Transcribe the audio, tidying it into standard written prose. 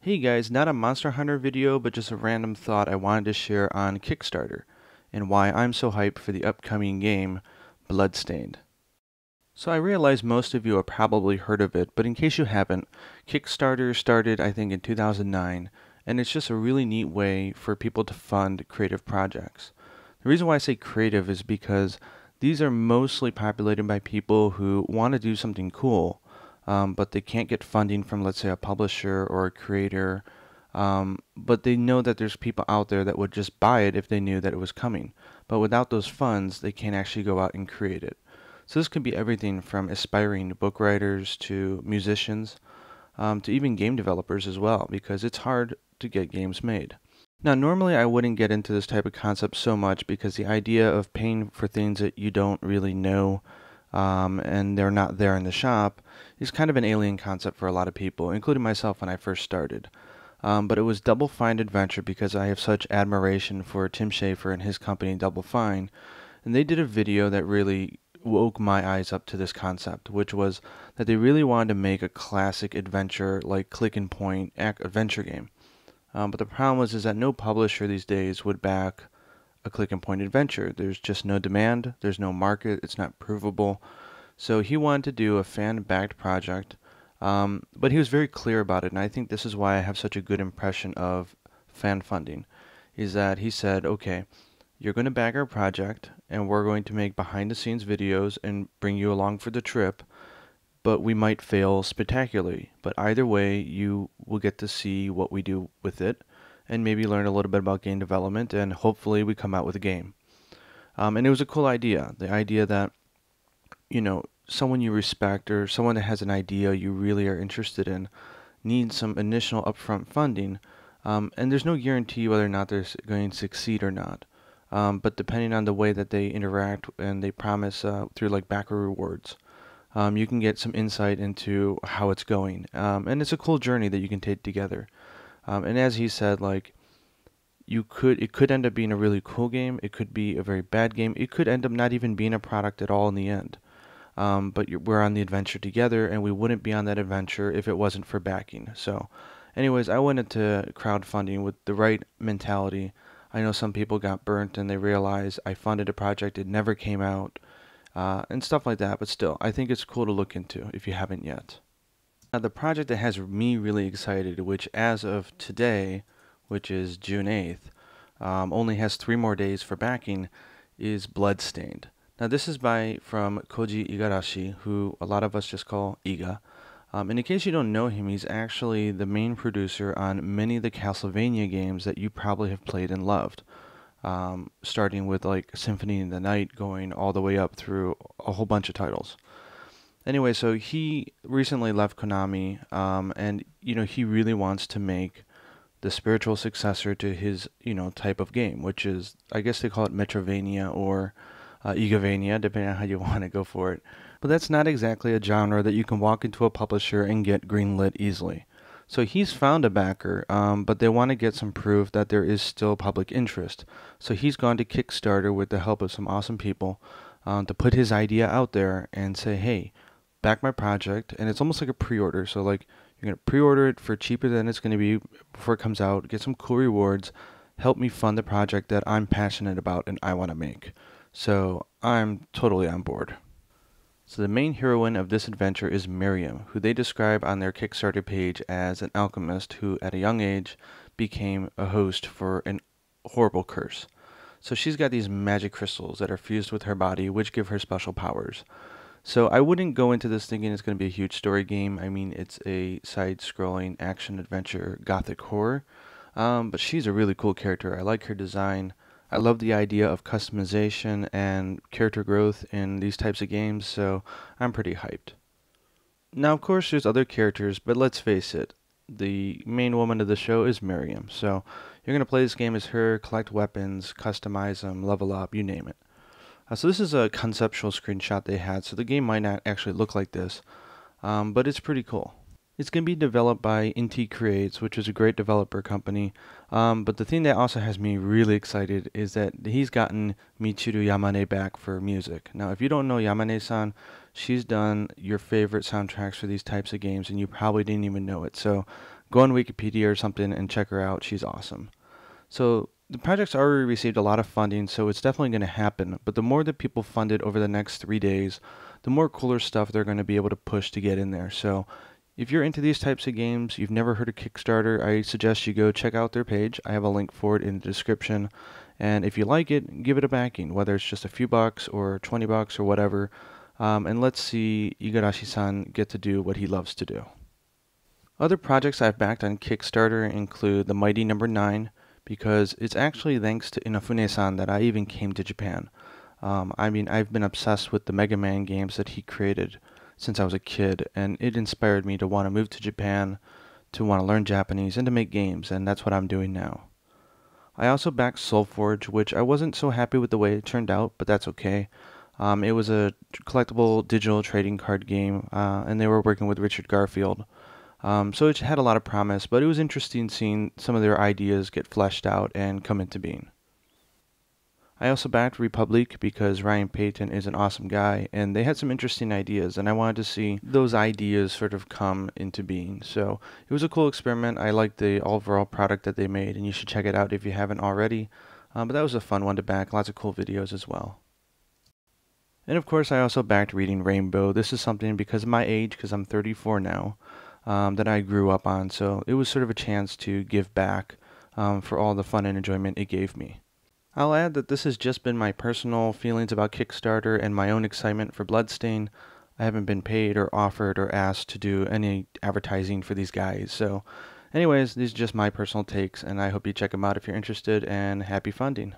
Hey guys, not a Monster Hunter video, but just a random thought I wanted to share on Kickstarter and why I'm so hyped for the upcoming game, Bloodstained. So I realize most of you have probably heard of it, but in case you haven't, Kickstarter started I think in 2009, and it's just a really neat way for people to fund creative projects. The reason why I say creative is because these are mostly populated by people who want to do something cool, but they can't get funding from, let's say, a publisher or a creator. But they know that there's people out there that would just buy it if they knew that it was coming. But without those funds, they can't actually go out and create it. So this could be everything from aspiring book writers to musicians, to even game developers as well, because it's hard to get games made. Now, normally I wouldn't get into this type of concept so much because the idea of paying for things that you don't really know and they're not there in the shop is kind of an alien concept for a lot of people, including myself when I first started. But it was Double Fine Adventure because I have such admiration for Tim Schafer and his company Double Fine, and they did a video that really woke my eyes up to this concept, which was that they really wanted to make a classic adventure, like click and point adventure game. But the problem was is that no publisher these days would back a click and point adventure. There's just no demand, there's no market, it's not provable. So he wanted to do a fan-backed project, but he was very clear about it, and I think this is why I have such a good impression of fan funding, is that he said, okay, you're going to back our project, and we're going to make behind-the-scenes videos and bring you along for the trip, but we might fail spectacularly. But either way, you will get to see what we do with it, and maybe learn a little bit about game development, and hopefully we come out with a game. And it was a cool idea, the idea that, someone you respect or someone that has an idea you really are interested in needs some initial upfront funding, and there's no guarantee whether or not they're going to succeed or not. But depending on the way that they interact and they promise through like backer rewards, you can get some insight into how it's going. And it's a cool journey that you can take together. And as he said, like, it could end up being a really cool game. It could be a very bad game. It could end up not even being a product at all in the end. But we're on the adventure together, and we wouldn't be on that adventure if it wasn't for backing. So, anyways, I went into crowdfunding with the right mentality. I know some people got burnt and they realized I funded a project, it never came out, and stuff like that. But still, I think it's cool to look into if you haven't yet. Now, the project that has me really excited, which as of today, which is June 8th, only has 3 more days for backing, is Bloodstained. Now, this is from Koji Igarashi, who a lot of us just call Iga. And in case you don't know him, he's actually the main producer on many of the Castlevania games that you probably have played and loved. Starting with like Symphony in the Night, going all the way up through a whole bunch of titles. Anyway, so he recently left Konami, and he really wants to make the spiritual successor to his type of game, which is, I guess they call it Metrovania or Igavania, depending on how you want to go for it. But that's not exactly a genre that you can walk into a publisher and get greenlit easily. So he's found a backer, but they want to get some proof that there is still public interest. So he's gone to Kickstarter with the help of some awesome people to put his idea out there and say, hey, back my project. And it's almost like a pre-order. So like you're going to pre-order it for cheaper than it's going to be before it comes out, get some cool rewards, help me fund the project that I'm passionate about and I want to make. So I'm totally on board. So the main heroine of this adventure is Miriam, who they describe on their Kickstarter page as an alchemist who at a young age became a host for an horrible curse. So she's got these magic crystals that are fused with her body, which give her special powers. So I wouldn't go into this thinking it's going to be a huge story game. I mean, it's a side-scrolling action-adventure gothic horror. But she's a really cool character. I like her design. I love the idea of customization and character growth in these types of games, so I'm pretty hyped. Now, of course, there's other characters, but let's face it, the main woman of the show is Miriam. So you're going to play this game as her, collect weapons, customize them, level up, you name it. So this is a conceptual screenshot they had, so the game might not actually look like this, but it's pretty cool. It's going to be developed by Inti Creates, which is a great developer company. But the thing that also has me really excited is that he's gotten Michiru Yamane back for music. Now, if you don't know Yamane-san, she's done your favorite soundtracks for these types of games, and you probably didn't even know it. So go on Wikipedia or something and check her out. She's awesome. So the project's already received a lot of funding, so it's definitely going to happen. But the more that people fund it over the next 3 days, the more cooler stuff they're going to be able to push to get in there. So if you're into these types of games, you've never heard of Kickstarter, I suggest you go check out their page. I have a link for it in the description. And if you like it, give it a backing, whether it's just a few bucks or 20 bucks or whatever. And let's see Igarashi-san get to do what he loves to do. Other projects I've backed on Kickstarter include The Mighty Number 9, because it's actually thanks to Inafune-san that I even came to Japan. I've been obsessed with the Mega Man games that he created since I was a kid, and it inspired me to want to move to Japan, to want to learn Japanese, and to make games, and that's what I'm doing now. I also backed Soulforge, which I wasn't so happy with the way it turned out, but that's okay. It was a collectible digital trading card game, and they were working with Richard Garfield. So it had a lot of promise, but it was interesting seeing some of their ideas get fleshed out and come into being. I also backed Republic because Ryan Payton is an awesome guy, and they had some interesting ideas, and I wanted to see those ideas sort of come into being. So it was a cool experiment. I liked the overall product that they made, and you should check it out if you haven't already. But that was a fun one to back. Lots of cool videos as well. And of course, I also backed Reading Rainbow. This is something because of my age, because I'm 34 now, that I grew up on. So it was sort of a chance to give back for all the fun and enjoyment it gave me. I'll add that this has just been my personal feelings about Kickstarter and my own excitement for Bloodstained. I haven't been paid or offered or asked to do any advertising for these guys. So anyways, these are just my personal takes, and I hope you check them out if you're interested, and happy funding.